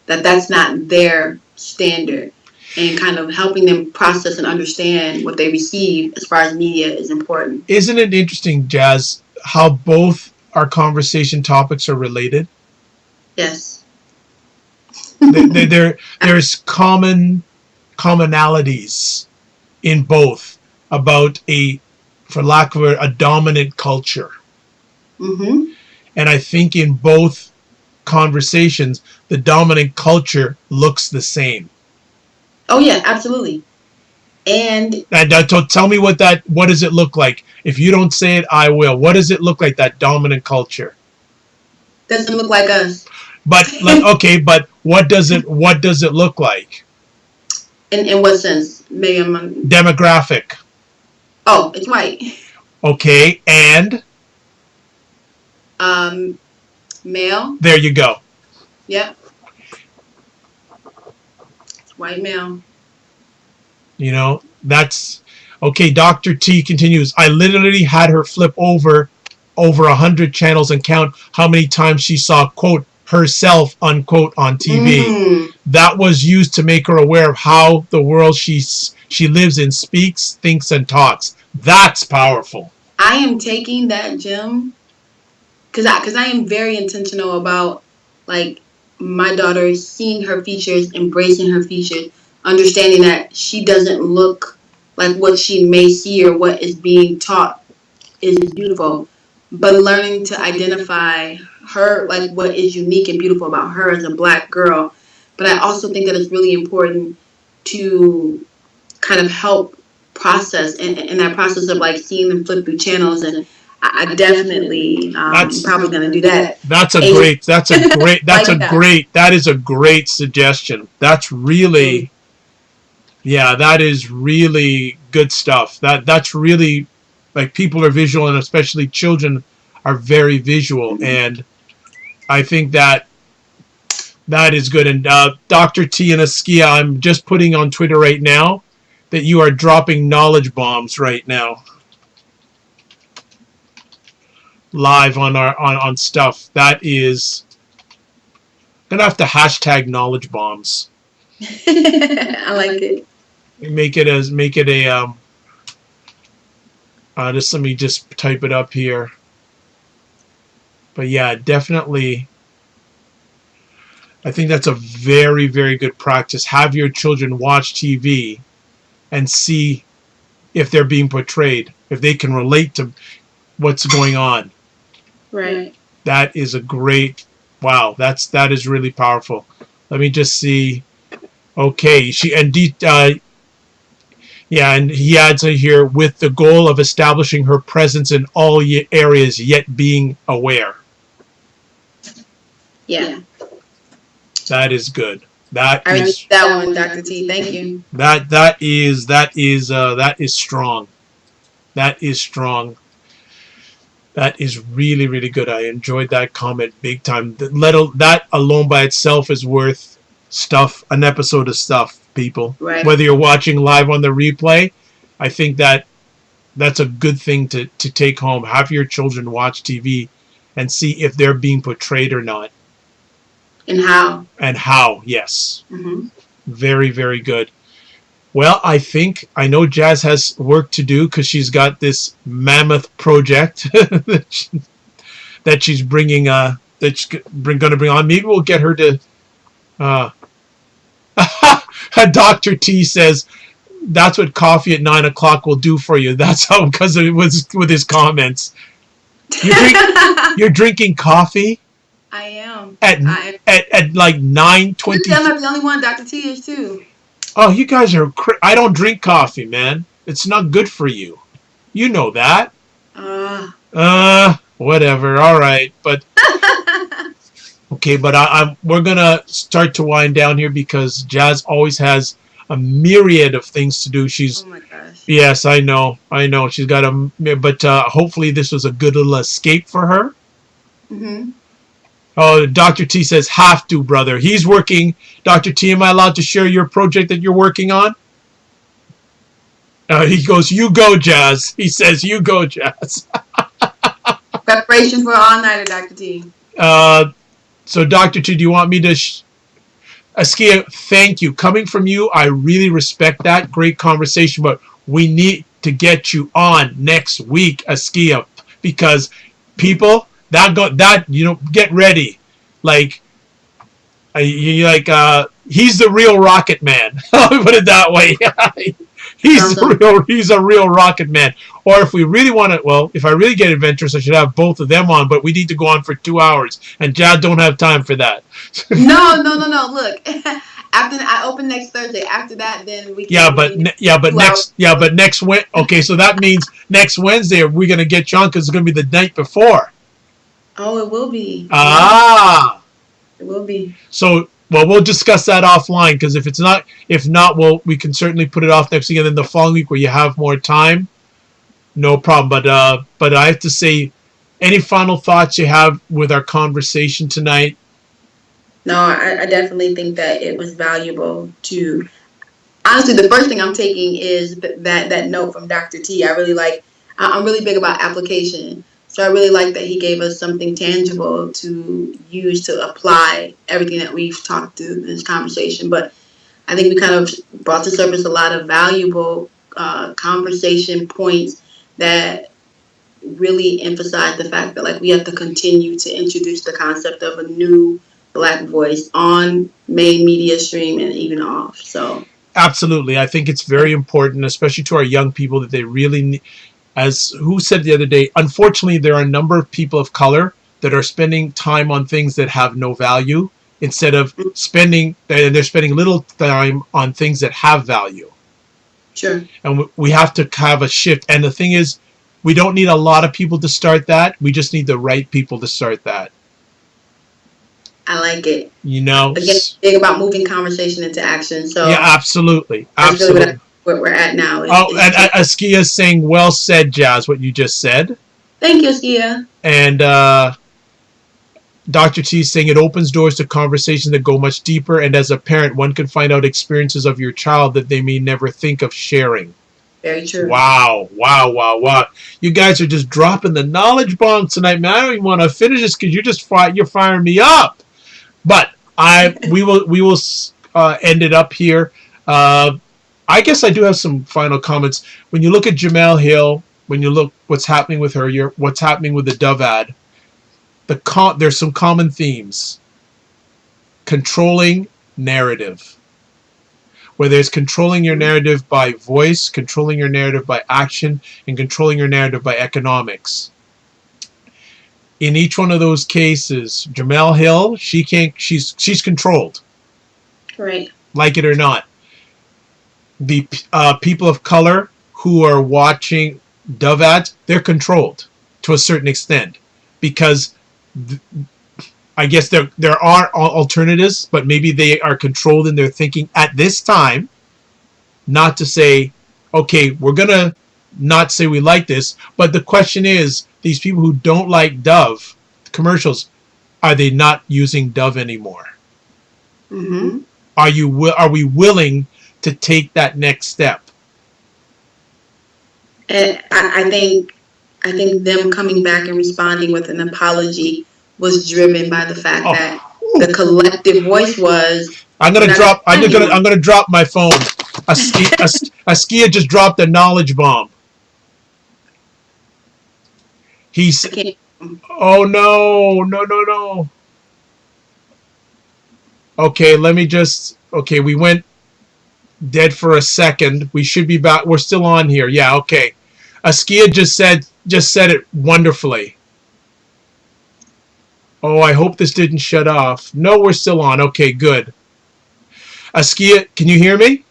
B: that's not their standard, and kind of helping them process and understand what they receive as far as media is important.
A: Isn't it interesting, Jazz, how both our conversation topics are related?
B: Yes.
A: There's commonalities in both about for lack of a dominant culture. And I think in both conversations, the dominant culture looks the same.
B: Oh yeah, absolutely. And
A: Tell me what does it look like? If you don't say it, I will. What does it look like, that dominant culture?
B: doesn't look like us.
A: But okay, but what does it look like?
B: In what sense? Maybe I'm.
A: Demographic.
B: Oh, it's white.
A: Okay, and
B: Male.
A: there you go.
B: Yep. It's white male.
A: You know, that's okay. Dr. T continues. I literally had her flip over 100 channels and count how many times she saw, quote, herself, unquote, on TV. That was used to make her aware of how the world she lives in speaks, thinks, and talks. That's powerful.
B: I am taking that, Jim, because I am very intentional about, like, my daughter seeing her features, embracing her features, understanding that she doesn't look like what she may see or what is being taught is beautiful, but learning to identify her, like, what is unique and beautiful about her as a Black girl. But I also think that it's really important to kind of help process in that process of, like, seeing them flip through channels. And I definitely probably going to do that.
A: That is a great suggestion. That's really, yeah, that is really good stuff. That's really, like, people are visual, and especially children are very visual. And I think that is good. And Dr. T and Askia, I'm just putting on Twitter right now that you are dropping knowledge bombs right now. Live on stuff. That is, I'm gonna have to hashtag knowledge bombs.
B: I like it.
A: Make it a just let me just type it up here. But yeah, definitely, I think that's a very, very good practice. Have your children watch TV and see if they're being portrayed, if they can relate to what's going on.
B: Right.
A: That is a great, wow, that is really powerful. Let me just see. Okay, yeah, and he adds here, with the goal of establishing her presence in all areas, yet being aware.
B: Yeah.
A: That is good.
B: I read that one, Dr. T. Thank you.
A: That is strong. That is strong. That is really, really good. I enjoyed that comment big time. That alone by itself is worth an episode of stuff, people.
B: Right.
A: Whether you're watching live on the replay, I think that's a good thing to take home. Have your children watch TV and see if they're being portrayed or not.
B: And how.
A: And how, yes.
B: Mm-hmm.
A: Very, very good. Well, I know Jazz has work to do because she's got this mammoth project that she's bringing, going to bring on. Maybe we'll get her to. Dr. T says that's what coffee at 9 o'clock will do for you. That's how, because it was with his comments. You're drinking coffee.
B: I am.
A: At like 9:20.
B: I'm not the only one. Dr. T is too.
A: Oh, you guys are. I don't drink coffee, man. It's not good for you. You know that. Whatever. All right, but okay. But we're gonna start to wind down here because Jazz always has a myriad of things to do.
B: Oh my gosh.
A: Yes, I know. She's got but hopefully this was a good little escape for her.
B: Mm-hmm.
A: Oh, Dr. T says, have to, brother. He's working. Dr. T, am I allowed to share your project that you're working on? He goes, you go, Jazz. He says, you go, Jazz.
B: Preparation for all-nighter, Dr. T.
A: So, Dr. T, do you want me to... Askia, thank you. Coming from you, I really respect that. Great conversation, but we need to get you on next week, Askia, because people... get ready. He's the real rocket man. I'll put it that way.
B: Sounds so.
A: He's a real rocket man. Or if we really want to, well, if I really get adventurous, I should have both of them on. But we need to go on for 2 hours, and Jad don't have time for that.
B: No. Look, after I open next Thursday, after that, then we can do
A: next okay, so that means next Wednesday we're gonna get you on because it's gonna be the night before.
B: Oh, it will be.
A: Ah,
B: it will be.
A: So, well, we'll discuss that offline because if not, we can certainly put it off next week and then the following week where you have more time. No problem. But I have to say, any final thoughts you have with our conversation tonight?
B: No, I definitely think that it was valuable to. Honestly, the first thing I'm taking is that note from Dr. T. I'm really big about application. So I really like that he gave us something tangible to use to apply everything that we've talked through in this conversation. But I think we kind of brought to surface a lot of valuable conversation points that really emphasize the fact that we have to continue to introduce the concept of a new Black voice on main media stream and even off. So
A: absolutely, I think it's very important, especially to our young people, that they really need. As who said the other day, unfortunately, there are a number of people of color that are spending time on things that have no value instead of they're spending little time on things that have value.
B: Sure.
A: And we have to have a shift. And the thing is, we don't need a lot of people to start that. We just need the right people to start that.
B: I like it.
A: Again,
B: big about moving conversation into action. So
A: yeah, absolutely. Really
B: where we're at now.
A: And Askia is saying, well said, Jazz, what you just said.
B: Thank you, Askia.
A: And Dr. T is saying it opens doors to conversations that go much deeper. And as a parent, one can find out experiences of your child that they may never think of sharing.
B: Very true.
A: Wow. You guys are just dropping the knowledge bomb tonight, man. I don't even want to finish this because you're firing me up. But we will end it up here. I guess I do have some final comments. When you look at Jemele Hill, when you look what's happening with her, what's happening with the Dove ad, there's some common themes. Controlling narrative. Whether it's controlling your narrative by voice, controlling your narrative by action, and controlling your narrative by economics. In each one of those cases, Jemele Hill, she's controlled.
B: Right.
A: Like it or not. The people of color who are watching Dove ads, they're controlled to a certain extent because I guess there are alternatives, but maybe they are controlled in their thinking at this time. Not to say, okay, we're gonna not say we like this, but the question is, these people who don't like Dove commercials, are they not using Dove anymore?
B: Mm-hmm.
A: Are we willing to take that next step?
B: And I think them coming back and responding with an apology was driven by the fact that the collective voice was.
A: I'm gonna drop my phone. Askia just dropped a knowledge bomb. Oh no. Okay, we went dead for a second. We should be back. We're still on here. Yeah, okay. Askia just said it wonderfully. Oh, I hope this didn't shut off. No, we're still on. Okay, good. Askia, can you hear me?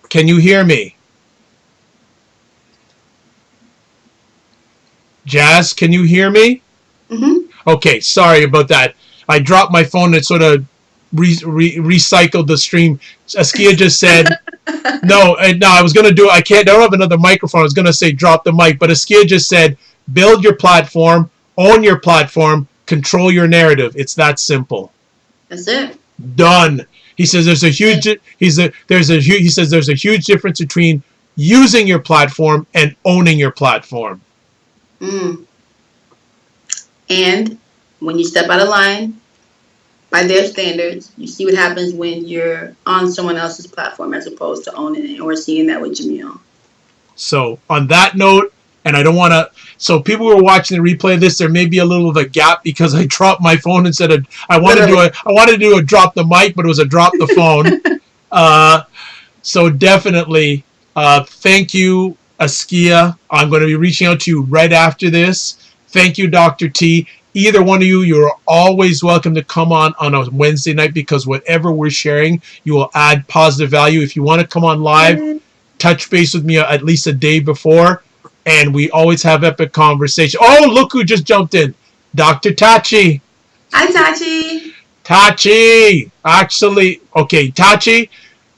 A: Can you hear me? Jazz, can you hear me?
B: Mm-hmm.
A: Okay, sorry about that. I dropped my phone and it sort of recycled the stream. Askia just said, no, I was going to do, I don't have another microphone. I was going to say drop the mic, but Askia just said, build your platform, own your platform, control your narrative. It's that simple.
B: That's it.
A: Done. He says there's a huge difference between using your platform and owning your platform.
B: Mm. And when you step out of line by their standards, you see what happens when you're on someone else's platform as opposed to owning it. And we're seeing that with Jemele.
A: So on that note, and I don't want to. So people who are watching the replay of this, there may be a little of a gap because I dropped my phone instead of I wanted to do a drop the mic, but it was a drop the phone. So definitely, thank you, Askia. I'm going to be reaching out to you right after this. Thank you, Dr. T. Either one of you, you're always welcome to come on a Wednesday night because whatever we're sharing, you will add positive value. If you want to come on live, touch base with me at least a day before, and we always have epic conversation. Oh, look who just jumped in. Dr. Tachi.
B: Hi, Tachi.
A: Tachi. Actually, okay, Tachi,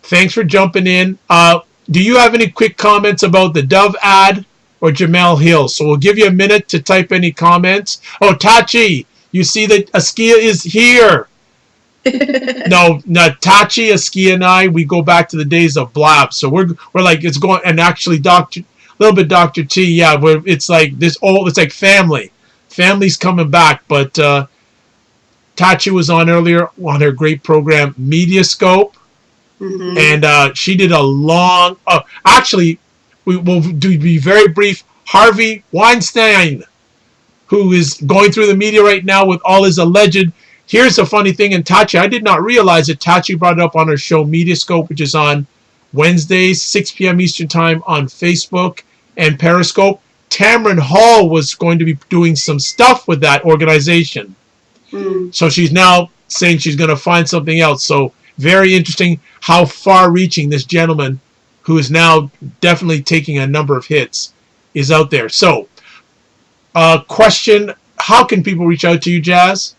A: thanks for jumping in. Do you have any quick comments about the Dove ad or Jamel Hill? So we'll give you a minute to type any comments. Oh, Tachi, you see that Askia is here. No, Tachi, Askia, and I, we go back to the days of Blab. So we're like, it's going, and actually, a little bit Dr. T, yeah, it's like this old, it's like family. Family's coming back, but Tachi was on earlier on her great program, Mediascope. Mm-hmm. And she did a long, actually, we will be very brief. Harvey Weinstein, who is going through the media right now with all his alleged. Here's a funny thing in Tachi. I did not realize it. Tachi brought it up on her show Mediascope, which is on Wednesdays, 6 p.m. Eastern Time on Facebook and Periscope. Tamron Hall was going to be doing some stuff with that organization. So she's now saying she's going to find something else. So very interesting how far-reaching this gentleman, who is now definitely taking a number of hits, is out there. So, question, how can people reach out to you, Jazz?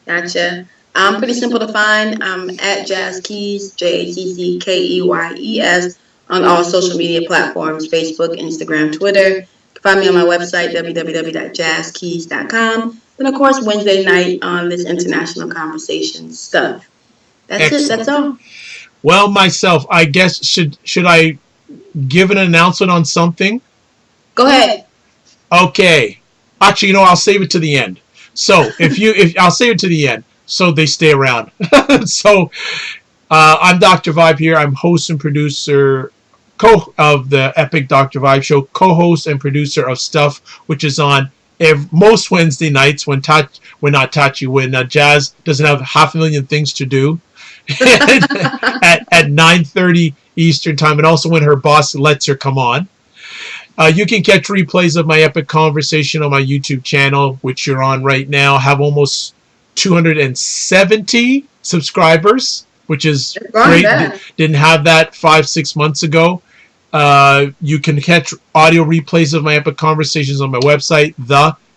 B: Gotcha. Pretty simple to find. I'm at Jazz Keys, JACCKEYES, on all social media platforms, Facebook, Instagram, Twitter. You can find me on my website, www.jazzkeys.com. And, of course, Wednesday night on this international conversation stuff. That's Excellent. It. That's all.
A: Well, myself, I guess, should I give an announcement on something?
B: Go ahead.
A: Okay. Actually, I'll save it to the end. So if I'll save it to the end so they stay around. So I'm Dr. Vibe here. I'm host and producer of the Epic Dr. Vibe Show, co-host and producer of Stuff, which is on most Wednesday nights when Jazz doesn't have 500,000 things to do at 9:30 Eastern Time, and also when her boss lets her come on. You can catch replays of my epic conversation on my YouTube channel, which you're on right now. I have almost 270 subscribers, which is great. Didn't have that 5-6 months ago. You can catch audio replays of my epic conversations on my website,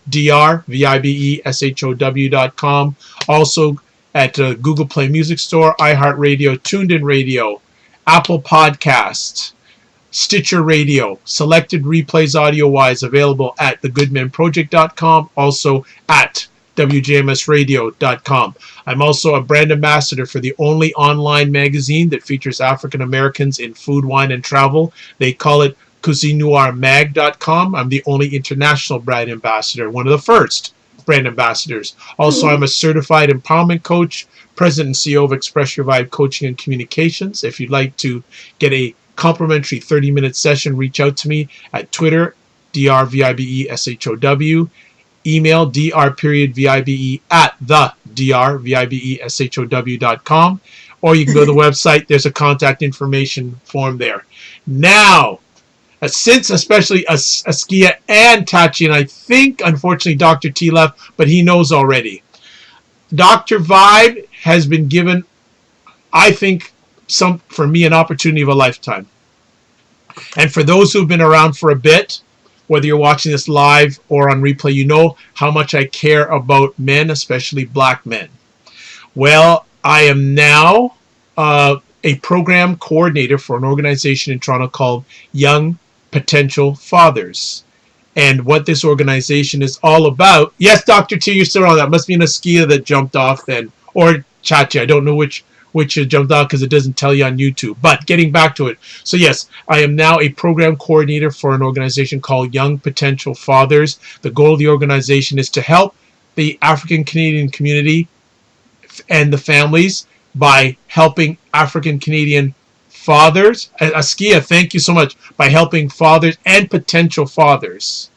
A: thedrvibeshow.com. Also at Google Play Music Store, iHeartRadio, TuneIn Radio, Apple Podcasts, Stitcher Radio. Selected replays audio-wise available at thegoodmenproject.com, also at wjmsradio.com. I'm also a brand ambassador for the only online magazine that features African Americans in food, wine, and travel. They call it cuisinenoirmag.com. I'm the only international brand ambassador, one of the first brand ambassadors. Also, I'm a certified empowerment coach, president and CEO of Express Your Vibe Coaching and Communications. If you'd like to get a complimentary 30-minute session, reach out to me at Twitter, drvibeshow, email dr.vibe at thedrvibeshow.com, or you can go to the website. There's a contact information form there. Now, since especially Askia and Tachi, and I think, unfortunately, Dr. T left, but he knows already. Dr. Vibe has been given, I think, for me, an opportunity of a lifetime. And for those who've been around for a bit, whether you're watching this live or on replay, you know how much I care about men, especially black men. Well, I am now a program coordinator for an organization in Toronto called Young Potential Fathers. And what this organization is all about, yes, Dr. T, you're still on. That must be an Askia that jumped off then, or Chachi. I don't know which jumped off because it doesn't tell you on YouTube. But getting back to it. So yes, I am now a program coordinator for an organization called Young Potential Fathers. The goal of the organization is to help the African Canadian community and the families by helping African Canadian fathers. Askia, thank you so much, by helping fathers and potential fathers.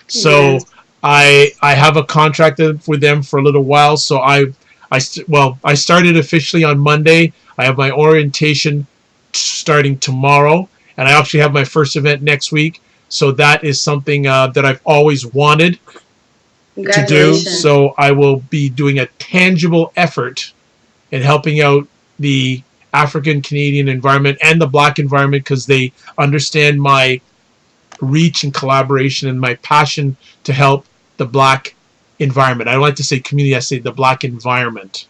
A: So
B: Yes.
A: I have a contract with them for a little while. So I started officially on Monday. I have my orientation starting tomorrow, and I actually have my first event next week. So that is something that I've always wanted to do.
B: Congratulations.
A: So I will be doing a tangible effort in helping out the African Canadian environment and the Black environment, because they understand my reach and collaboration and my passion to help the Black environment. I don't like to say community, I say the Black environment.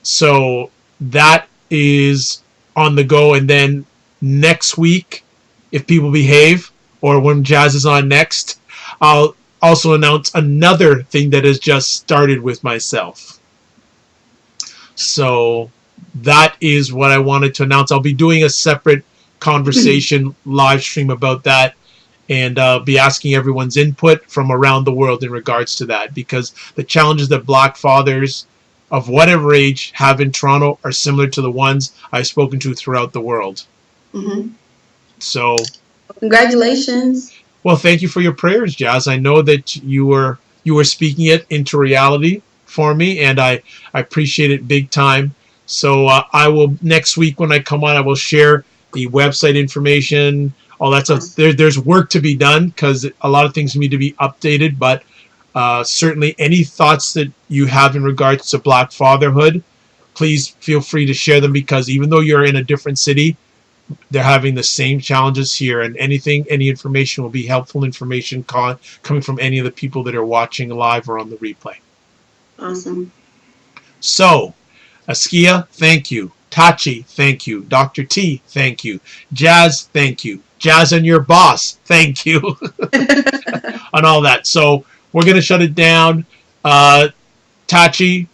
A: So that is on the go. And then next week, if people behave, or when Jazz is on next, I'll also announce another thing that has just started with myself. So that is what I wanted to announce. I'll be doing a separate conversation live stream about that, and be asking everyone's input from around the world in regards to that, because the challenges that Black fathers of whatever age have in Toronto are similar to the ones I've spoken to throughout the world.
B: Mm-hmm.
A: So,
B: Congratulations.
A: well, thank you for your prayers, Jazz. I know that you were speaking it into reality for me, and I appreciate it big time. So I will, next week when I come on, I will share the website information, all that stuff. There's work to be done because a lot of things need to be updated, but certainly any thoughts that you have in regards to Black fatherhood, please feel free to share them, because even though you're in a different city, they're having the same challenges here, and any information will be helpful information coming from any of the people that are watching live or on the replay.
B: Awesome.
A: So, Askia, thank you. Tachi, thank you. Dr. T, thank you. Jazz, thank you. Jazz and your boss, thank you. On all that. So, we're going to shut it down. Tachi,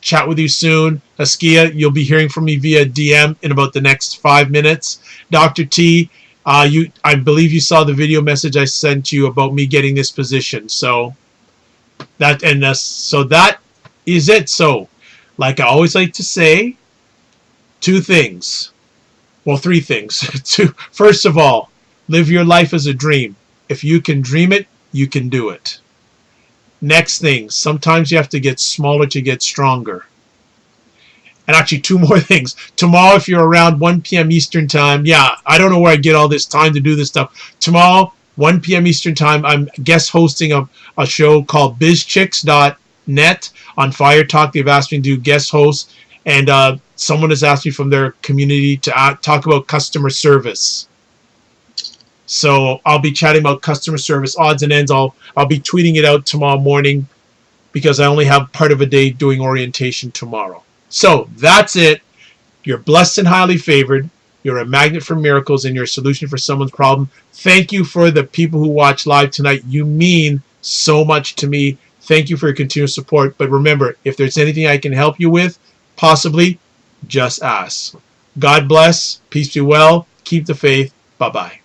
A: chat with you soon. Askia, you'll be hearing from me via DM in about the next 5 minutes. Dr. T, I believe you saw the video message I sent you about me getting this position. So that is it. So, like I always like to say, three things. First of all, live your life as a dream. If you can dream it, you can do it. Next thing, sometimes you have to get smaller to get stronger. And actually, two more things. Tomorrow, if you're around 1 p.m. Eastern Time, I don't know where I get all this time to do this stuff. Tomorrow, 1 p.m. Eastern Time, I'm guest hosting a show called bizchicks.net on Fire Talk. They've asked me to do guest hosts, and someone has asked me from their community to talk about customer service. So I'll be chatting about customer service odds and ends. I'll be tweeting it out tomorrow morning, because I only have part of a day doing orientation tomorrow. So that's it. You're blessed and highly favored. You're a magnet for miracles, and you're a solution for someone's problem. Thank you for the people who watch live tonight. You mean so much to me. Thank you for your continued support. But remember, if there's anything I can help you with, possibly, just ask. God bless. Peace be well. Keep the faith. Bye-bye.